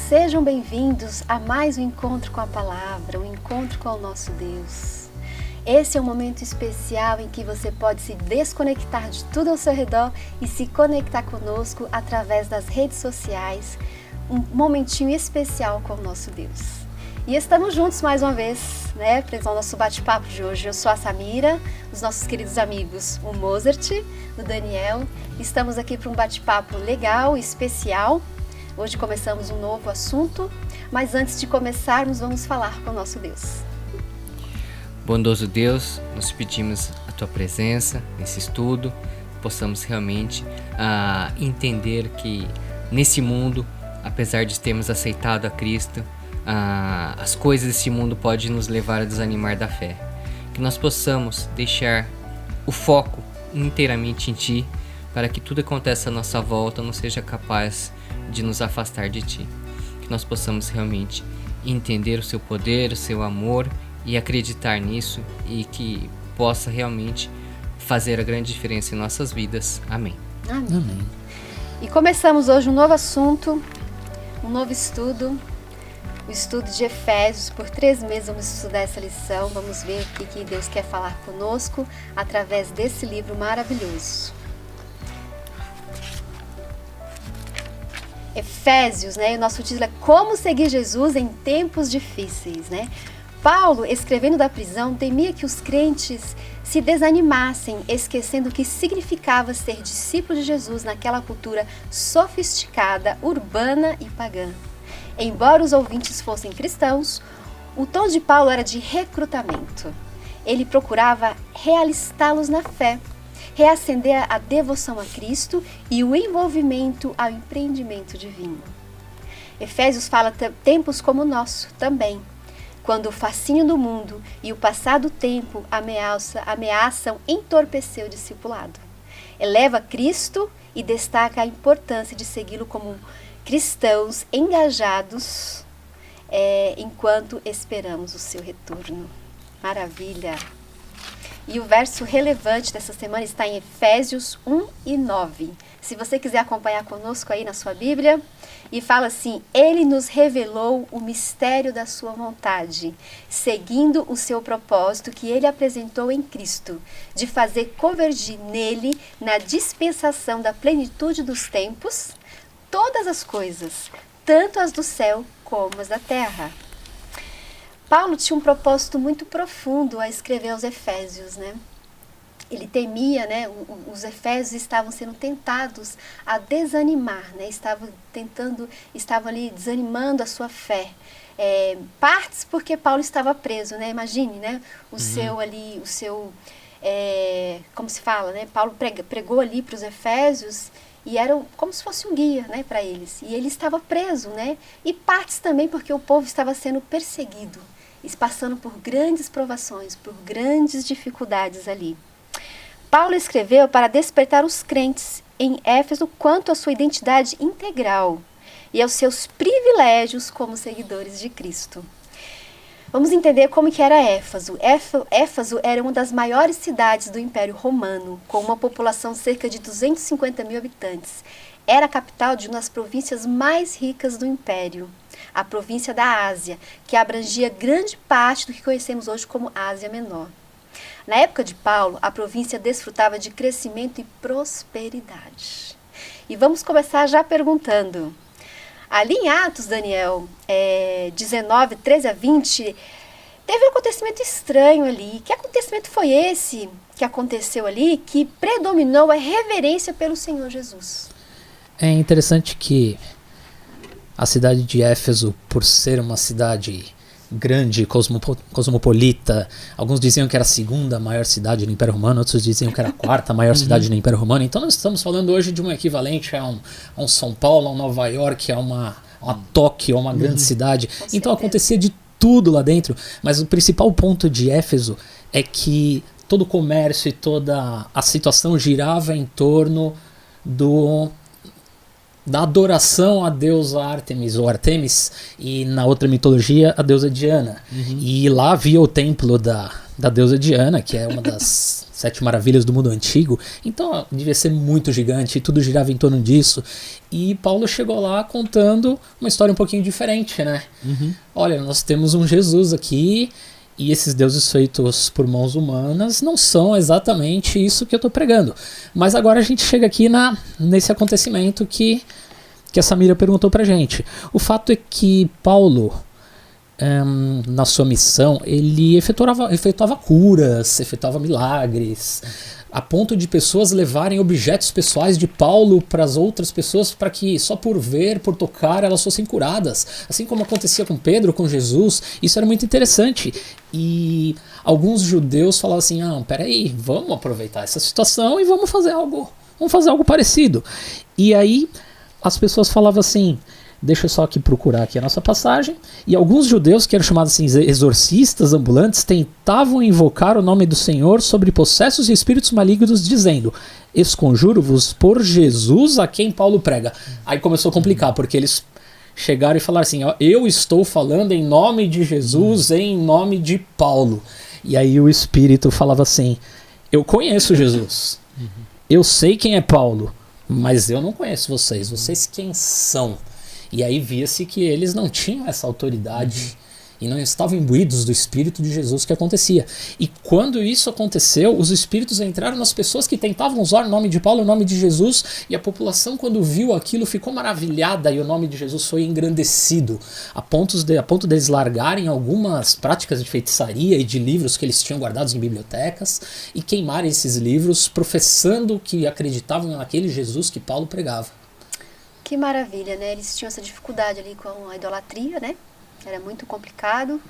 sejam bem-vindos a mais um encontro com a palavra, um encontro com o nosso Deus. Esse é um momento especial em que você pode se desconectar de tudo ao seu redor e se conectar conosco através das redes sociais, um momentinho especial com o nosso Deus. E estamos juntos mais uma vez, né, para o nosso bate-papo de hoje. Eu sou a Samira, os nossos queridos amigos, o Mozart, o Daniel. Estamos aqui para um bate-papo legal, especial. Hoje começamos um novo assunto, mas antes de começarmos, vamos falar com o nosso Deus. Bondoso Deus, nós pedimos a Tua presença nesse estudo, possamos realmente entender que nesse mundo, apesar de termos aceitado a Cristo, as coisas desse mundo podem nos levar a desanimar da fé. Que nós possamos deixar o foco inteiramente em Ti, para que tudo que acontece à nossa volta não seja capaz de nos afastar de Ti. Que nós possamos realmente entender o Seu poder, o Seu amor e acreditar nisso, e que possa realmente fazer a grande diferença em nossas vidas. Amém. Amém. E começamos hoje um novo assunto, um novo estudo. O estudo de Efésios. Por 3 meses vamos estudar essa lição, vamos ver o que Deus quer falar conosco através desse livro maravilhoso. Efésios, né? O nosso título é Como Seguir Jesus em Tempos Difíceis, né? Paulo, escrevendo da prisão, temia que os crentes se desanimassem, esquecendo o que significava ser discípulo de Jesus naquela cultura sofisticada, urbana e pagã. Embora os ouvintes fossem cristãos, o tom de Paulo era de recrutamento. Ele procurava realistá-los na fé, reacender a devoção a Cristo e o envolvimento ao empreendimento divino. Efésios fala tempos como o nosso também, quando o fascínio do mundo e o passado tempo ameaçam entorpecer o discipulado. Eleva Cristo e destaca a importância de segui-lo como cristãos engajados enquanto esperamos o seu retorno. Maravilha! E o verso relevante dessa semana está em Efésios 1 e 9. Se você quiser acompanhar conosco aí na sua Bíblia, e fala assim: Ele nos revelou o mistério da sua vontade, seguindo o seu propósito que Ele apresentou em Cristo, de fazer convergir nele, na dispensação da plenitude dos tempos, todas as coisas, tanto as do céu como as da terra. Paulo tinha um propósito muito profundo a escrever aos Efésios, né? Ele temia, né? Os Efésios estavam sendo tentados a desanimar, né? Estavam ali desanimando a sua fé. Partes porque Paulo estava preso, né? Imagine, né? Como se fala, né? Paulo pregou ali para os Efésios e era como se fosse um guia, né, para eles. E ele estava preso, né? E partes também porque o povo estava sendo perseguido, passando por grandes provações, por grandes dificuldades ali. Paulo escreveu para despertar os crentes em Éfeso quanto à sua identidade integral e aos seus privilégios como seguidores de Cristo. Vamos entender como que era Éfeso. Éfeso era uma das maiores cidades do Império Romano, com uma população de cerca de 250 mil habitantes. Era a capital de uma das províncias mais ricas do Império, a província da Ásia, que abrangia grande parte do que conhecemos hoje como Ásia Menor. Na época de Paulo, a província desfrutava de crescimento e prosperidade. E vamos começar já perguntando. Ali em Atos, Daniel, 19, 13 a 20, teve um acontecimento estranho ali. Que acontecimento foi esse que aconteceu ali que predominou a reverência pelo Senhor Jesus? É interessante que a cidade de Éfeso, por ser uma cidade grande, cosmopolita, alguns diziam que era a 2ª maior cidade do Império Romano, outros diziam que era a 4ª maior cidade do Império Romano. Então nós estamos falando hoje de um equivalente a um São Paulo, a um Nova York, a uma Tóquio, a uma grande cidade. Então acontecia de tudo lá dentro, mas o principal ponto de Éfeso é que todo o comércio e toda a situação girava em torno da adoração à deusa Ártemis ou Artemis, e na outra mitologia a deusa Diana. E lá havia o templo da deusa Diana, que é uma das 7 maravilhas do mundo antigo. Então devia ser muito gigante e tudo girava em torno disso. E Paulo chegou lá contando uma história um pouquinho diferente, né? Olha, nós temos um Jesus aqui, e esses deuses feitos por mãos humanas não são exatamente isso que eu estou pregando. Mas agora a gente chega aqui nesse acontecimento que a Samira perguntou pra gente. O fato é que Paulo, na sua missão, ele efetuava curas, efetuava milagres, a ponto de pessoas levarem objetos pessoais de Paulo para as outras pessoas, para que só por ver, por tocar, elas fossem curadas. Assim como acontecia com Pedro, com Jesus. Isso era muito interessante. E alguns judeus falavam assim, peraí, vamos aproveitar essa situação e vamos fazer algo parecido. E aí as pessoas falavam assim, deixa eu só aqui procurar aqui a nossa passagem. E alguns judeus, que eram chamados assim, exorcistas ambulantes, tentavam invocar o nome do Senhor sobre possessos e espíritos malignos, dizendo, esconjuro-vos por Jesus a quem Paulo prega. Aí começou a complicar, porque eles chegaram e falaram assim, eu estou falando em nome de Jesus, em nome de Paulo. E aí o Espírito falava assim, eu conheço Jesus, eu sei quem é Paulo, mas eu não conheço vocês quem são? E aí via-se que eles não tinham essa autoridade e não estavam imbuídos do Espírito de Jesus que acontecia. E quando isso aconteceu, os Espíritos entraram nas pessoas que tentavam usar o nome de Paulo, o nome de Jesus, e a população, quando viu aquilo, ficou maravilhada e o nome de Jesus foi engrandecido, a ponto deles largarem algumas práticas de feitiçaria e de livros que eles tinham guardados em bibliotecas e queimarem esses livros, professando que acreditavam naquele Jesus que Paulo pregava. Que maravilha, né? Eles tinham essa dificuldade ali com a idolatria, né? Era muito complicado.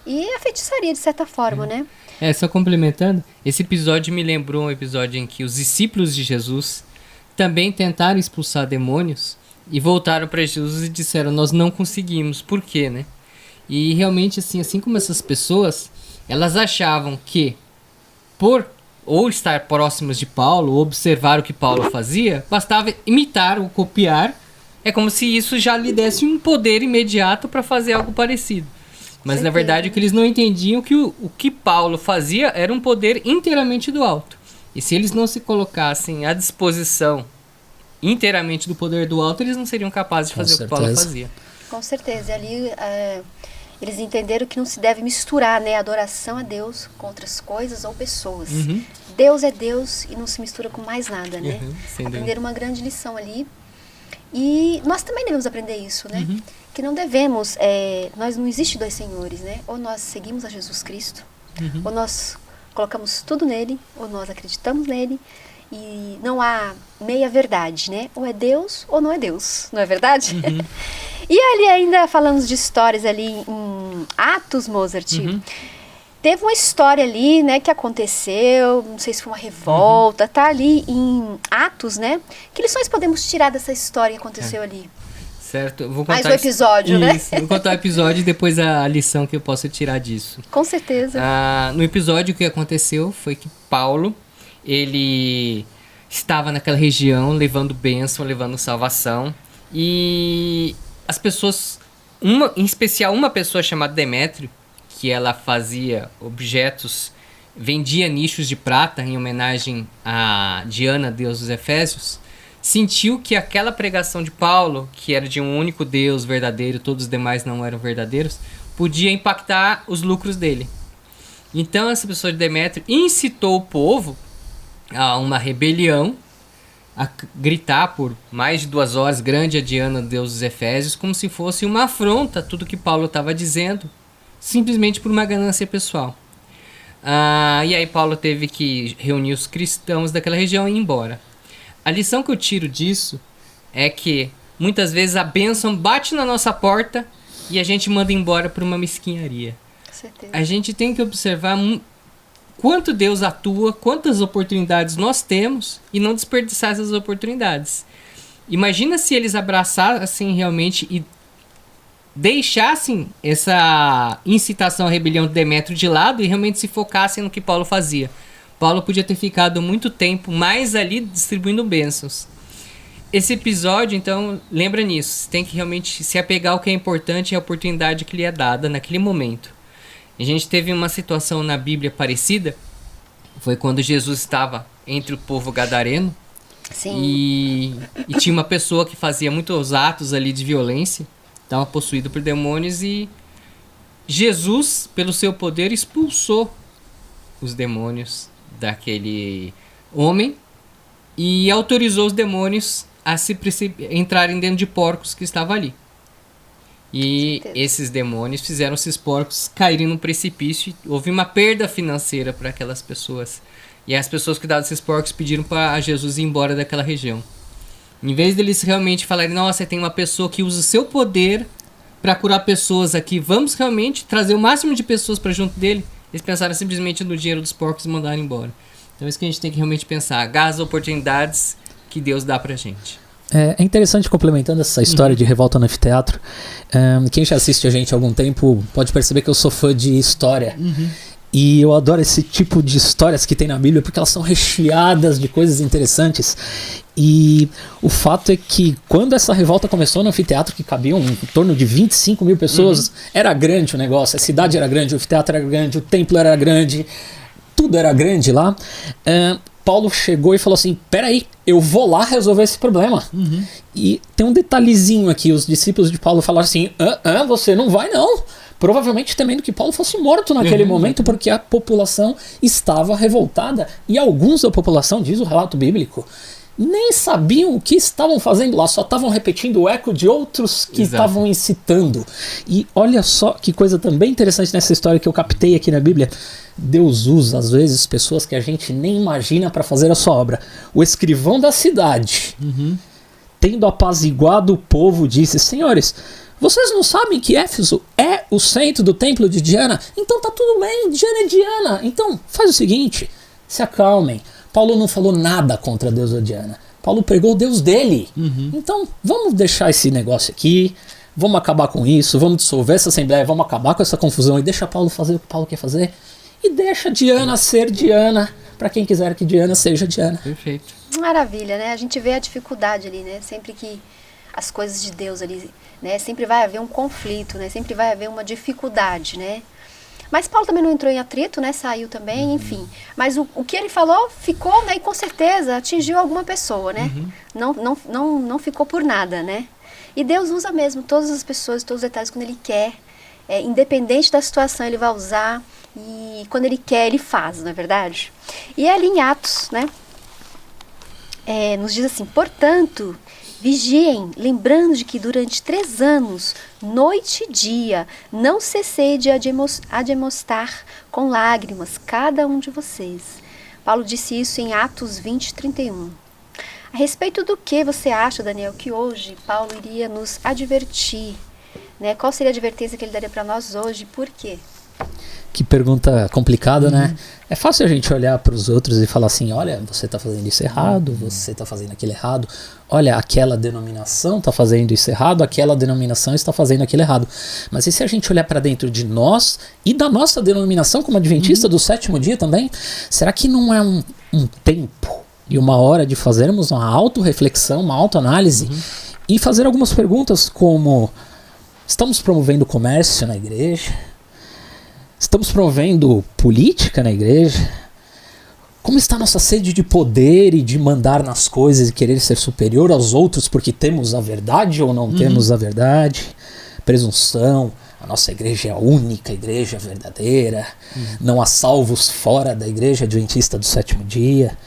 E a feitiçaria, de certa forma, né? Só complementando, esse episódio me lembrou um episódio em que os discípulos de Jesus também tentaram expulsar demônios e voltaram para Jesus e disseram, nós não conseguimos. Por quê, né? E realmente, assim como essas pessoas, elas achavam que por ou estar próximos de Paulo, ou observar o que Paulo fazia, bastava imitar ou copiar. É como se isso já lhe desse um poder imediato para fazer algo parecido. Mas na verdade o que eles não entendiam que o que Paulo fazia era um poder inteiramente do alto. E se eles não se colocassem à disposição inteiramente do poder do alto, eles não seriam capazes de fazer o que Paulo fazia. Com certeza. E ali eles entenderam que não se deve misturar, né, a adoração a Deus com outras coisas ou pessoas. Deus é Deus e não se mistura com mais nada, né? Aprenderam uma grande lição ali. E nós também devemos aprender isso, né? Que não devemos, nós não existe dois senhores, né? Ou nós seguimos a Jesus Cristo, ou nós colocamos tudo nele, ou nós acreditamos nele, e não há meia verdade, né? Ou é Deus ou não é Deus, não é verdade? E ali ainda falamos de histórias ali em Atos, Mozart. Teve uma história ali, né, que aconteceu, não sei se foi uma revolta, tá ali em Atos, né? Que lições podemos tirar dessa história que aconteceu ali? Certo, eu vou contar mais um episódio, né? Vou contar o episódio e depois a lição que eu posso tirar disso. Com certeza. No episódio o que aconteceu foi que Paulo, ele estava naquela região levando bênção, levando salvação, e as pessoas, em especial uma pessoa chamada Demétrio, que ela fazia objetos, vendia nichos de prata em homenagem a Diana, deus dos Efésios, sentiu que aquela pregação de Paulo, que era de um único Deus verdadeiro, todos os demais não eram verdadeiros, podia impactar os lucros dele. Então essa pessoa de Demétrio incitou o povo a uma rebelião, a gritar por mais de 2 horas, grande a Diana, deus dos Efésios, como se fosse uma afronta a tudo que Paulo estava dizendo, simplesmente por uma ganância pessoal. E aí Paulo teve que reunir os cristãos daquela região e ir embora. A lição que eu tiro disso é que muitas vezes a bênção bate na nossa porta e a gente manda embora por uma mesquinharia. Com certeza. A gente tem que observar quanto Deus atua, quantas oportunidades nós temos e não desperdiçar essas oportunidades. Imagina se eles abraçassem realmente e deixassem essa incitação à rebelião de Demétrio de lado e realmente se focassem no que Paulo fazia. Paulo podia ter ficado muito tempo mais ali distribuindo bênçãos. esse episódio, então, lembra nisso. Você tem que realmente se apegar ao que é importante e à oportunidade que lhe é dada naquele momento. A gente teve uma situação na Bíblia parecida. Foi quando Jesus estava entre o povo gadareno. Sim. E tinha uma pessoa que fazia muitos atos ali de violência. Estava possuído por demônios e Jesus, pelo seu poder, expulsou os demônios daquele homem e autorizou os demônios a entrarem dentro de porcos que estavam ali. E esses demônios fizeram esses porcos caírem num precipício. Houve uma perda financeira para aquelas pessoas. E as pessoas que cuidavam desses porcos pediram para Jesus ir embora daquela região. Em vez deles realmente falarem, nossa, tem uma pessoa que usa o seu poder para curar pessoas aqui, vamos realmente trazer o máximo de pessoas para junto dele, eles pensaram simplesmente no dinheiro dos porcos e mandaram embora. Então é isso que a gente tem que realmente pensar, agarrar as oportunidades que Deus dá pra gente. É interessante, complementando essa história de revolta no anfiteatro, quem já assiste a gente há algum tempo pode perceber que eu sou fã de história. E eu adoro esse tipo de histórias que tem na Bíblia, porque elas são recheadas de coisas interessantes. E o fato é que quando essa revolta começou no anfiteatro, que cabiam em torno de 25 mil pessoas, era grande o negócio, a cidade era grande, o anfiteatro era grande, o templo era grande, tudo era grande lá. Paulo chegou e falou assim, peraí, eu vou lá resolver esse problema. E tem um detalhezinho aqui, os discípulos de Paulo falaram assim, você não vai não. Provavelmente temendo que Paulo fosse morto naquele momento, porque a população estava revoltada. E alguns da população, diz o relato bíblico, nem sabiam o que estavam fazendo lá, só estavam repetindo o eco de outros que estavam incitando. E olha só que coisa também interessante nessa história que eu captei aqui na Bíblia. Deus usa, às vezes, pessoas que a gente nem imagina para fazer a sua obra. O escrivão da cidade, tendo apaziguado o povo, disse, senhores, vocês não sabem que Éfeso é o centro do templo de Diana? Então tá tudo bem, Diana é Diana. Então faz o seguinte, se acalmem. Paulo não falou nada contra a deusa Diana. Paulo pregou o Deus dele. Então vamos deixar esse negócio aqui, vamos acabar com isso, vamos dissolver essa assembleia, vamos acabar com essa confusão e deixa Paulo fazer o que Paulo quer fazer. E deixa Diana ser Diana, para quem quiser que Diana seja Diana. Perfeito. Maravilha, né? A gente vê a dificuldade ali, né? Sempre que as coisas de Deus ali, né? Sempre vai haver um conflito, né? Sempre vai haver uma dificuldade, né? Mas Paulo também não entrou em atrito, né? Saiu também, enfim. Mas o que ele falou ficou, né? E com certeza atingiu alguma pessoa, né? Não ficou por nada, né? E Deus usa mesmo todas as pessoas, todos os detalhes quando Ele quer. Independente da situação, Ele vai usar. E quando Ele quer, Ele faz, não é verdade? E ali em Atos, né? Nos diz assim, portanto, vigiem, lembrando de que durante 3 anos, noite e dia, não cessei de admoestar com lágrimas cada um de vocês. Paulo disse isso em Atos 20:31. A respeito do que você acha, Daniel, que hoje Paulo iria nos advertir? Né? Qual seria a advertência que ele daria para nós hoje? Por quê? Que pergunta complicada, né? É fácil a gente olhar para os outros e falar assim, olha, você está fazendo isso errado, você está fazendo aquilo errado, olha, aquela denominação está fazendo isso errado, aquela denominação está fazendo aquilo errado. Mas e se a gente olhar para dentro de nós e da nossa denominação como adventista do 7º dia também, será que não é um tempo e uma hora de fazermos uma autorreflexão, uma autoanálise e fazer algumas perguntas como, estamos promovendo comércio na igreja? Estamos promovendo política na igreja? Como está a nossa sede de poder e de mandar nas coisas e querer ser superior aos outros porque temos a verdade ou não temos a verdade? Presunção, a nossa igreja é a única igreja verdadeira, não há salvos fora da igreja adventista do 7º dia.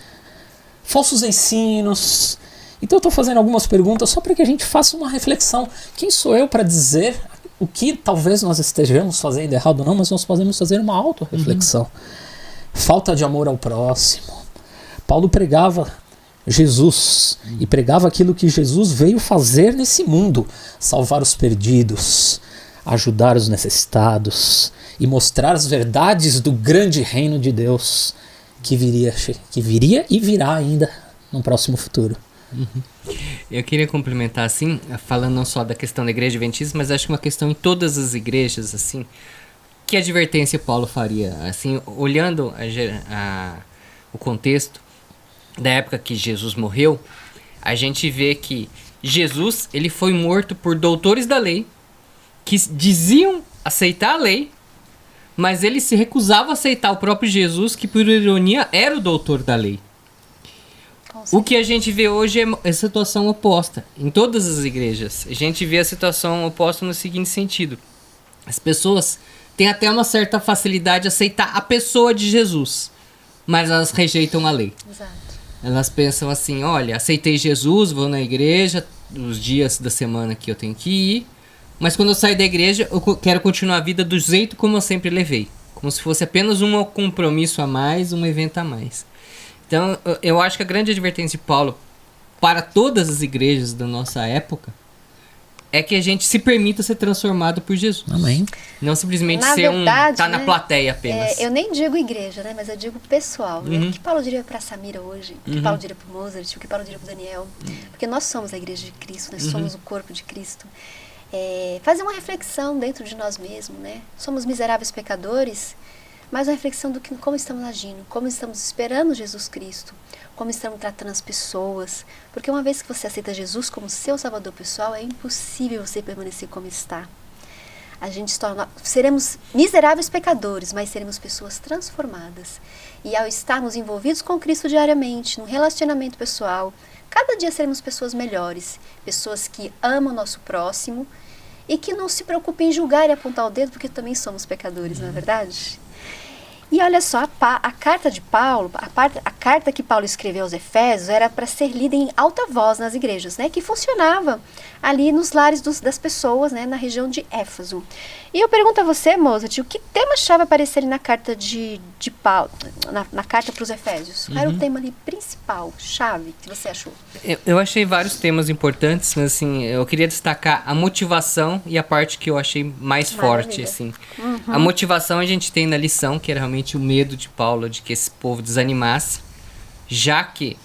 Falsos ensinos. Então eu estou fazendo algumas perguntas só para que a gente faça uma reflexão. Quem sou eu para dizer o que talvez nós estejamos fazendo errado ou não, mas nós podemos fazer uma autorreflexão. Falta de amor ao próximo. Paulo pregava Jesus e pregava aquilo que Jesus veio fazer nesse mundo, salvar os perdidos, ajudar os necessitados e mostrar as verdades do grande reino de Deus que viria e virá ainda no próximo futuro. Eu queria complementar assim, falando não só da questão da igreja adventista, mas acho que uma questão em todas as igrejas, assim, que advertência Paulo faria, assim, olhando o contexto da época que Jesus morreu, a gente vê que Jesus, ele foi morto por doutores da lei, que diziam aceitar a lei, mas ele se recusava a aceitar o próprio Jesus, que por ironia era o doutor da lei. O que a gente vê hoje é a situação oposta em todas as igrejas. A gente vê a situação oposta no seguinte sentido: as pessoas têm até uma certa facilidade de aceitar a pessoa de Jesus, mas elas rejeitam a lei. Exato. Elas pensam assim: olha, aceitei Jesus, vou na igreja os dias da semana que eu tenho que ir, mas quando eu sair da igreja eu quero continuar a vida do jeito como eu sempre levei, como se fosse apenas um compromisso a mais, um evento a mais. Então eu acho que a grande advertência de Paulo para todas as igrejas da nossa época é que a gente se permita ser transformado por Jesus. Amém. Não simplesmente Na ser verdade, tá na plateia apenas. Eu nem digo igreja, né? Mas eu digo pessoal, né? O que Paulo diria para Samira hoje? O que Paulo diria para Mozart? O que Paulo diria para Daniel? Porque nós somos a igreja de Cristo, nós somos o corpo de Cristo. Fazer uma reflexão dentro de nós mesmos, né? Somos miseráveis pecadores, mas uma reflexão do que, como estamos agindo, como estamos esperando Jesus Cristo, como estamos tratando as pessoas. Porque uma vez que você aceita Jesus como seu salvador pessoal, é impossível você permanecer como está. A gente seremos miseráveis pecadores, mas seremos pessoas transformadas. E ao estarmos envolvidos com Cristo diariamente, no relacionamento pessoal, cada dia seremos pessoas melhores, pessoas que amam o nosso próximo e que não se preocupem em julgar e apontar o dedo, porque também somos pecadores, não é verdade? E olha só, a carta de Paulo, a carta que Paulo escreveu aos Efésios era para ser lida em alta voz nas igrejas, né? Que funcionava ali nos lares das pessoas, né? Na região de Éfeso. E eu pergunto a você, Mozart, o que tema-chave aparecia ali na carta de Paulo, na carta para os Efésios? Qual era o tema ali principal, chave, que você achou? Eu achei vários temas importantes, mas assim, eu queria destacar a motivação e a parte que eu achei mais forte, assim. A motivação a gente tem na lição, que era realmente o medo de Paulo de que esse povo desanimasse, já que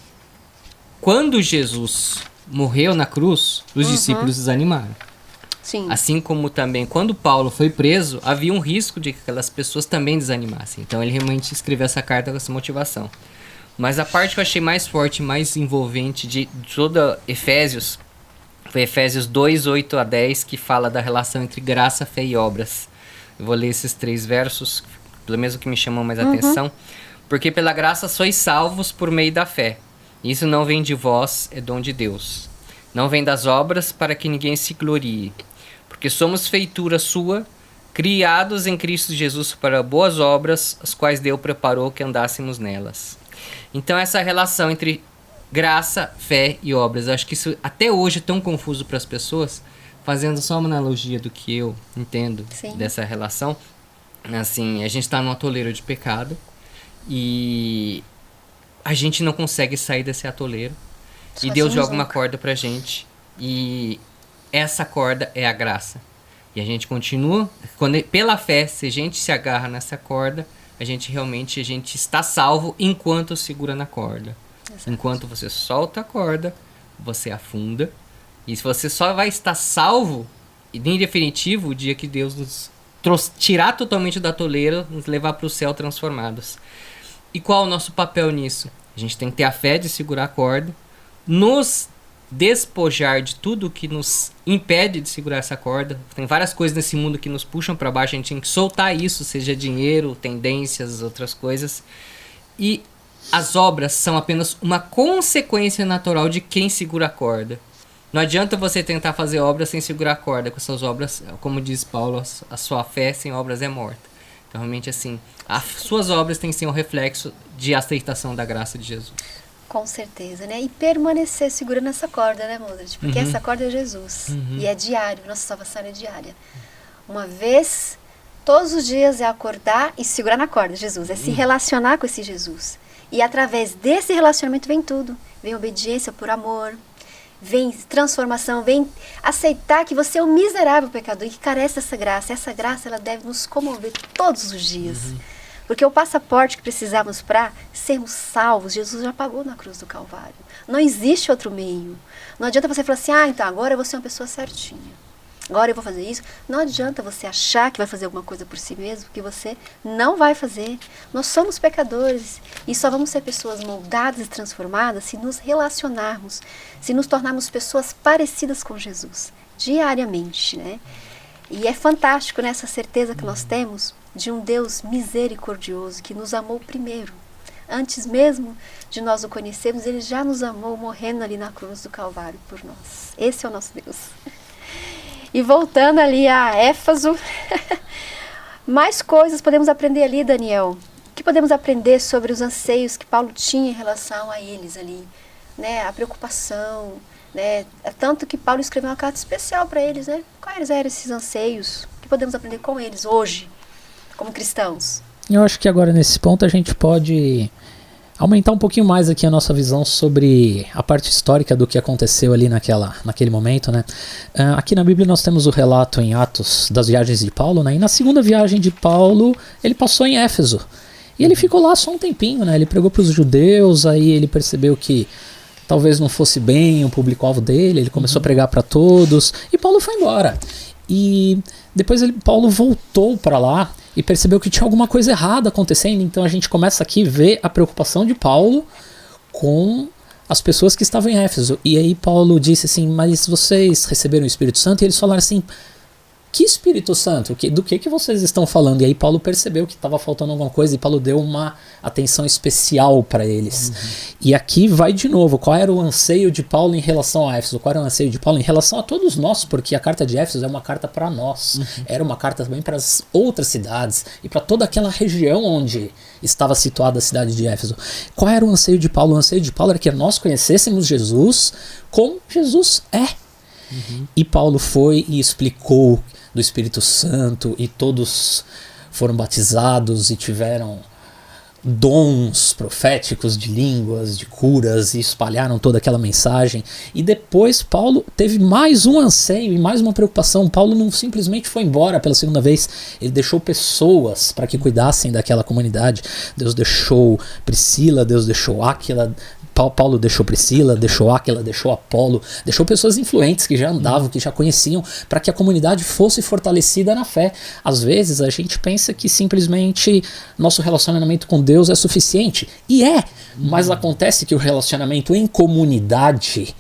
quando Jesus morreu na cruz, os discípulos desanimaram. Sim. Assim como também quando Paulo foi preso, havia um risco de que aquelas pessoas também desanimassem. Então ele realmente escreveu essa carta com essa motivação. Mas a parte que eu achei mais forte, mais envolvente de toda Efésios, foi Efésios 2, 8 a 10, que fala da relação entre graça, fé e obras. Eu vou ler esses 3 versos, pelo menos que me chamam mais atenção. Porque pela graça sois salvos por meio da fé. Isso não vem de vós, é dom de Deus. Não vem das obras, para que ninguém se glorie. Porque somos feitura sua, criados em Cristo Jesus para boas obras, as quais Deus preparou que andássemos nelas. Então essa relação entre graça, fé e obras, eu acho que isso até hoje é tão confuso para as pessoas, fazendo só uma analogia do que eu entendo dessa relação. Assim, a gente está num atoleiro de pecado e a gente não consegue sair desse atoleiro. E Deus joga uma corda pra gente e essa corda é a graça. E a gente continua, pela fé, se a gente se agarra nessa corda, a gente está salvo enquanto segura na corda. Exato. Enquanto você solta a corda, você afunda. E você só vai estar salvo, em definitivo, o dia que Deus nos tirar totalmente da atoleira, nos levar para o céu transformados. E qual é o nosso papel nisso? A gente tem que ter a fé de segurar a corda, nos despojar de tudo que nos impede de segurar essa corda. Tem várias coisas nesse mundo que nos puxam para baixo, a gente tem que soltar isso, seja dinheiro, tendências, outras coisas. E as obras são apenas uma consequência natural de quem segura a corda. Não adianta você tentar fazer obras sem segurar a corda. Com essas obras, como diz Paulo, a sua fé sem obras é morta. Então, realmente, assim, as suas obras têm que ser um reflexo de aceitação da graça de Jesus. Com certeza, né? E permanecer segurando essa corda, né, Mozart? Porque essa corda é Jesus. E é diário, nossa salvação é diária. Uma vez, todos os dias é acordar e segurar na corda, Jesus. É se relacionar com esse Jesus. E através desse relacionamento vem tudo. Vem obediência por amor, vem transformação, vem aceitar que você é um miserável pecador e que carece dessa graça. Essa graça, ela deve nos comover todos os dias. Porque o passaporte que precisávamos para sermos salvos, Jesus já pagou na cruz do Calvário. Não existe outro meio. Não adianta você falar assim, então agora eu vou ser uma pessoa certinha. agora eu vou fazer isso. Não adianta você achar que vai fazer alguma coisa por si mesmo, porque você não vai fazer. Nós somos pecadores e só vamos ser pessoas moldadas e transformadas se nos relacionarmos, se nos tornarmos pessoas parecidas com Jesus, diariamente, né? E é fantástico, né, essa certeza que nós temos de um Deus misericordioso que nos amou primeiro. Antes mesmo de nós o conhecermos, Ele já nos amou morrendo ali na cruz do Calvário por nós. Esse é o nosso Deus. E voltando ali a Éfeso, mais coisas podemos aprender ali, Daniel. O que podemos aprender sobre os anseios que Paulo tinha em relação a eles ali? Né? A preocupação, né? Tanto que Paulo escreveu uma carta especial para eles, né? Quais eram esses anseios? O que podemos aprender com eles hoje, como cristãos? Eu acho que agora nesse ponto a gente pode aumentar um pouquinho mais aqui a nossa visão sobre a parte histórica do que aconteceu ali naquele momento, né? Aqui na Bíblia nós temos o relato em Atos das viagens de Paulo, né? E na segunda viagem de Paulo, ele passou em Éfeso. E ele ficou lá só um tempinho, né? Ele pregou para os judeus, aí ele percebeu que talvez não fosse bem o público-alvo dele, ele começou a pregar para todos, e Paulo foi embora. E depois Paulo voltou para lá e percebeu que tinha alguma coisa errada acontecendo, então a gente começa aqui a ver a preocupação de Paulo com as pessoas que estavam em Éfeso. E aí Paulo disse assim, mas vocês receberam o Espírito Santo? E eles falaram assim, que Espírito Santo? Do que vocês estão falando? E aí Paulo percebeu que estava faltando alguma coisa e Paulo deu uma atenção especial para eles. E aqui vai de novo, qual era o anseio de Paulo em relação a Éfeso? Qual era o anseio de Paulo em relação a todos nós? Porque a carta de Éfeso é uma carta para nós. Era uma carta também para as outras cidades e para toda aquela região onde estava situada a cidade de Éfeso. Qual era o anseio de Paulo? O anseio de Paulo era que nós conhecêssemos Jesus como Jesus é. E Paulo foi e explicou do Espírito Santo e todos foram batizados e tiveram dons proféticos de línguas, de curas e espalharam toda aquela mensagem. E depois Paulo teve mais um anseio e mais uma preocupação. Paulo não simplesmente foi embora pela segunda vez, ele deixou pessoas para que cuidassem daquela comunidade. Deus deixou Priscila, Deus deixou Áquila, Paulo deixou Priscila, deixou Áquila, deixou Apolo, deixou pessoas influentes que já andavam, que já conheciam, para que a comunidade fosse fortalecida na fé. Às vezes a gente pensa que simplesmente nosso relacionamento com Deus é suficiente, e é, mas acontece que o relacionamento em comunidade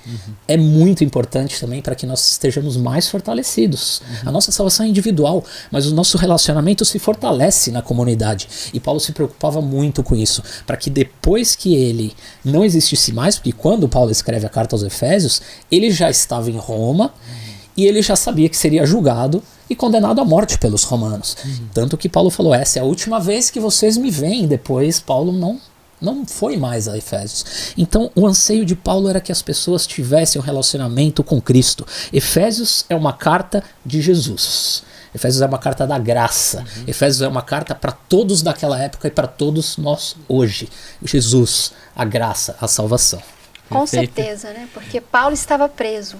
é muito importante também para que nós estejamos mais fortalecidos. A nossa salvação é individual, mas o nosso relacionamento se fortalece na comunidade, e Paulo se preocupava muito com isso, para que depois que ele não existisse mais, porque quando Paulo escreve a carta aos Efésios, ele já estava em Roma e ele já sabia que seria julgado e condenado à morte pelos romanos. Tanto que Paulo falou, essa é a última vez que vocês me veem. Depois Paulo não foi mais a Efésios. Então o anseio de Paulo era que as pessoas tivessem um relacionamento com Cristo. Efésios é uma carta de Jesus. Efésios é uma carta da graça. Efésios é uma carta para todos daquela época e para todos nós hoje. Jesus, a graça, a salvação. Com certeza, né? Porque Paulo estava preso,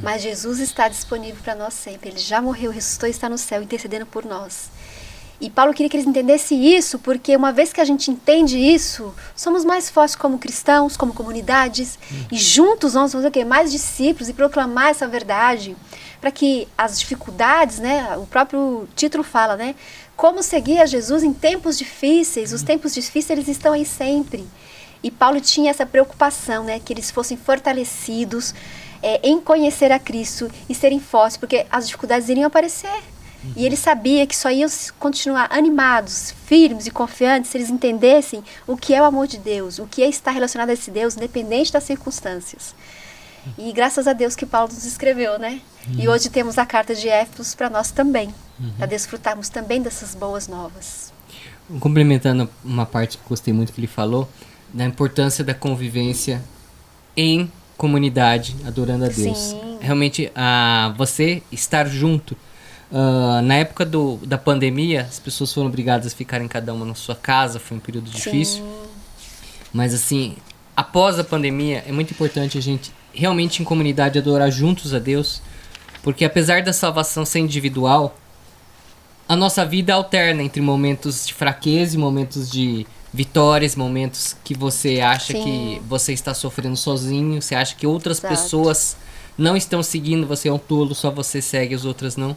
mas Jesus está disponível para nós sempre. Ele já morreu, ressuscitou e está no céu, intercedendo por nós. E Paulo queria que eles entendessem isso, porque uma vez que a gente entende isso, somos mais fortes como cristãos, como comunidades, e juntos vamos fazer o quê? Mais discípulos e proclamar essa verdade, para que as dificuldades, né, o próprio título fala, né, como seguir a Jesus em tempos difíceis. Os tempos difíceis, eles estão aí sempre. E Paulo tinha essa preocupação, né, que eles fossem fortalecidos em conhecer a Cristo e serem fortes, porque as dificuldades iriam aparecer. E ele sabia que só iam continuar animados, firmes e confiantes se eles entendessem o que é o amor de Deus, o que é estar relacionado a esse Deus, independente das circunstâncias. E graças a Deus que Paulo nos escreveu, né? E hoje temos a carta de Éfeso para nós também, para desfrutarmos também dessas boas novas. Complementando uma parte que gostei muito que ele falou, da importância da convivência em comunidade, adorando a Deus. Sim. Realmente, você estar junto. Na época da pandemia, as pessoas foram obrigadas a ficarem cada uma na sua casa, foi um período difícil. Mas assim, após a pandemia, é muito importante a gente realmente em comunidade adorar juntos a Deus, porque apesar da salvação ser individual, a nossa vida alterna entre momentos de fraqueza e momentos de vitórias, momentos que você acha que você está sofrendo sozinho, você acha que outras pessoas não estão seguindo, você é um tolo, só você segue, as outras não.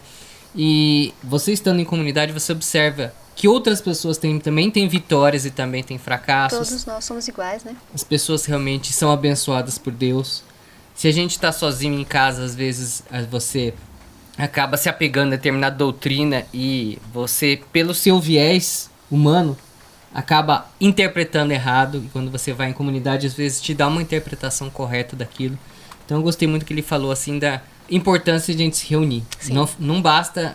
E você estando em comunidade, você observa que outras pessoas também têm vitórias e também têm fracassos. Todos nós somos iguais, né? As pessoas realmente são abençoadas por Deus. Se a gente está sozinho em casa, às vezes você acaba se apegando a determinada doutrina e você, pelo seu viés humano, acaba interpretando errado. E quando você vai em comunidade, às vezes te dá uma interpretação correta daquilo. Então eu gostei muito que ele falou assim da importância de a gente se reunir. Não basta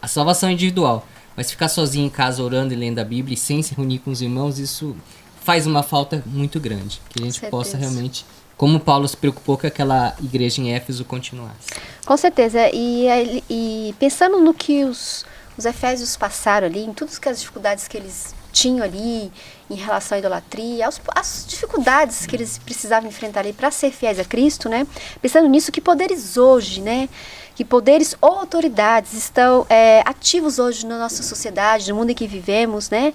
a salvação individual, mas ficar sozinho em casa orando e lendo a Bíblia e sem se reunir com os irmãos, isso faz uma falta muito grande. Que a gente possa realmente, como Paulo se preocupou que aquela igreja em Éfeso continuasse. Com certeza. E pensando no que os Efésios passaram ali, em todas as dificuldades que eles tinham ali em relação à idolatria, as dificuldades que eles precisavam enfrentar ali para ser fiéis a Cristo, né? Pensando nisso, que poderes hoje, né? Que poderes ou autoridades estão ativos hoje na nossa sociedade, no mundo em que vivemos, né?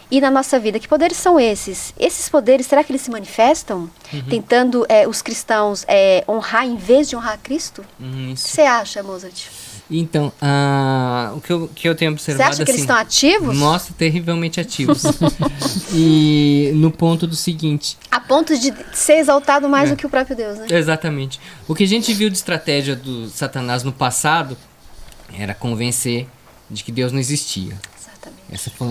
E na nossa vida. Que poderes são esses? Esses poderes, será que eles se manifestam? Tentando os cristãos honrar em vez de honrar Cristo? O que você acha, Mozart? Então, o que eu tenho observado, você acha que eles estão ativos? Nossa, terrivelmente ativos. E no ponto do seguinte... A ponto de ser exaltado mais do que o próprio Deus, né? Exatamente. O que a gente viu de estratégia do Satanás no passado era convencer de que Deus não existia. Exatamente. Essa foi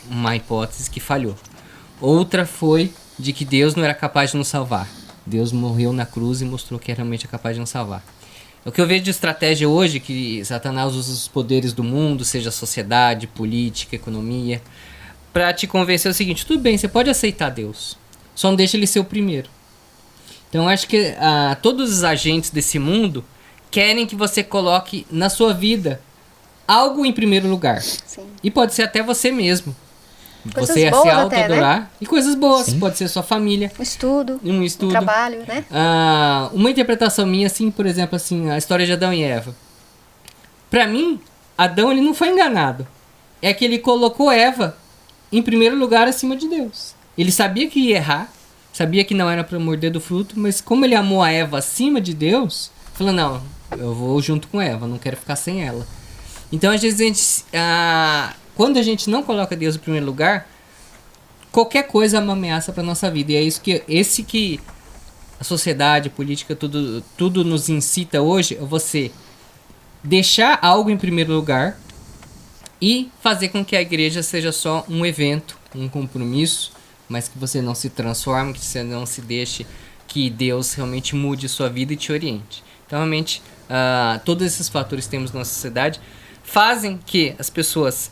uma hipótese que falhou. Outra foi de que Deus não era capaz de nos salvar. Deus morreu na cruz e mostrou que realmente é capaz de nos salvar. O que eu vejo de estratégia hoje, que Satanás usa os poderes do mundo, seja sociedade, política, economia, para te convencer o seguinte: tudo bem, você pode aceitar Deus, só não deixa ele ser o primeiro. Então eu acho que todos os agentes desse mundo querem que você coloque na sua vida algo em primeiro lugar. Sim. E pode ser até você mesmo. Coisas você boas se até, auto-adorar. né? E coisas boas. Sim. Pode ser sua família. Um estudo. Um Trabalho, né? Uma interpretação minha, assim, por exemplo, assim, a história de Adão e Eva. Pra mim, Adão ele não foi enganado. É que ele colocou Eva em primeiro lugar acima de Deus. Ele sabia que ia errar, sabia que não era pra morder do fruto, mas como ele amou a Eva acima de Deus, falou: não, eu vou junto com Eva, não quero ficar sem ela. Então, às vezes, quando a gente não coloca Deus em primeiro lugar, qualquer coisa é uma ameaça para nossa vida. E é isso que a sociedade, a política, tudo nos incita hoje, é você deixar algo em primeiro lugar e fazer com que a igreja seja só um evento, um compromisso, mas que você não se transforme, que você não se deixe que Deus realmente mude sua vida e te oriente. Então, realmente, todos esses fatores que temos na nossa sociedade fazem que as pessoas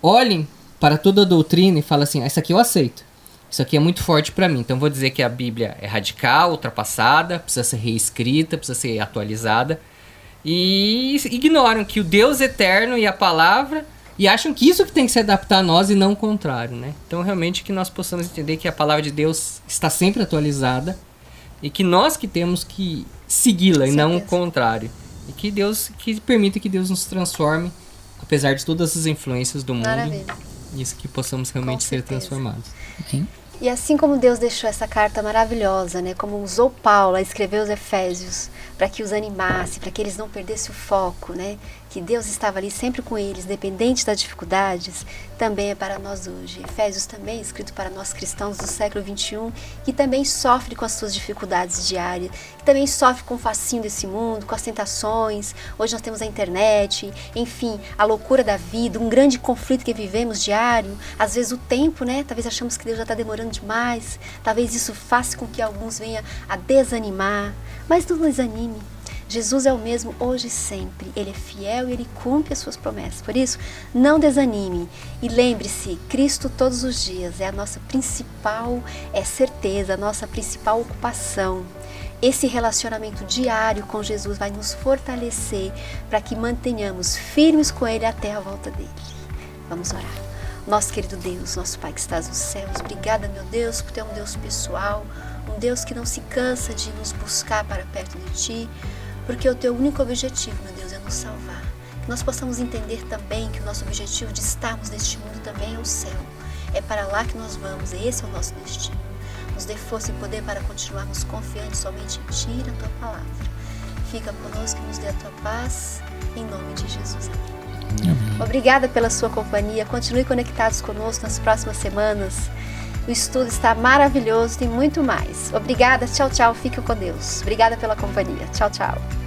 olhem para toda a doutrina e falem assim: isso aqui eu aceito, isso aqui é muito forte para mim, então vou dizer que a Bíblia é radical, ultrapassada, precisa ser reescrita, precisa ser atualizada, e ignoram que o Deus eterno e a palavra, e acham que isso que tem que se adaptar a nós e não o contrário, né? Então realmente que nós possamos entender que a palavra de Deus está sempre atualizada e que nós que temos que segui-la e não o contrário. E que permita que Deus nos transforme, apesar de todas as influências do mundo. Maravilha. Isso, que possamos realmente ser transformados. Sim. E assim como Deus deixou essa carta maravilhosa, né, como usou Paulo a escrever os Efésios para que os animasse, para que eles não perdessem o foco, né, que Deus estava ali sempre com eles, independente das dificuldades, também é para nós hoje. Efésios também é escrito para nós cristãos do século XXI, que também sofre com as suas dificuldades diárias, que também sofre com o fascínio desse mundo, com as tentações. Hoje nós temos a internet, enfim, a loucura da vida, um grande conflito que vivemos diário. Às vezes o tempo, né? Talvez achamos que Deus já está demorando demais. Talvez isso faça com que alguns venham a desanimar. Mas não desanime. Jesus é o mesmo hoje e sempre. Ele é fiel e Ele cumpre as suas promessas. Por isso, não desanime. E lembre-se, Cristo todos os dias é a nossa principal certeza, a nossa principal ocupação. Esse relacionamento diário com Jesus vai nos fortalecer para que mantenhamos firmes com Ele até a volta dEle. Vamos orar. Nosso querido Deus, nosso Pai que estás nos céus, obrigada, meu Deus, por ter um Deus pessoal, um Deus que não se cansa de nos buscar para perto de Ti, porque o Teu único objetivo, meu Deus, é nos salvar. Que nós possamos entender também que o nosso objetivo de estarmos neste mundo também é o céu. É para lá que nós vamos, esse é o nosso destino. Nos dê força e poder para continuarmos confiantes somente em Ti e na Tua palavra. Fica conosco e nos dê a Tua paz, em nome de Jesus. Amém. Obrigada pela sua companhia. Continue conectados conosco nas próximas semanas. O estudo está maravilhoso, tem muito mais. Obrigada, tchau, tchau. Fique com Deus. Obrigada pela companhia. Tchau, tchau.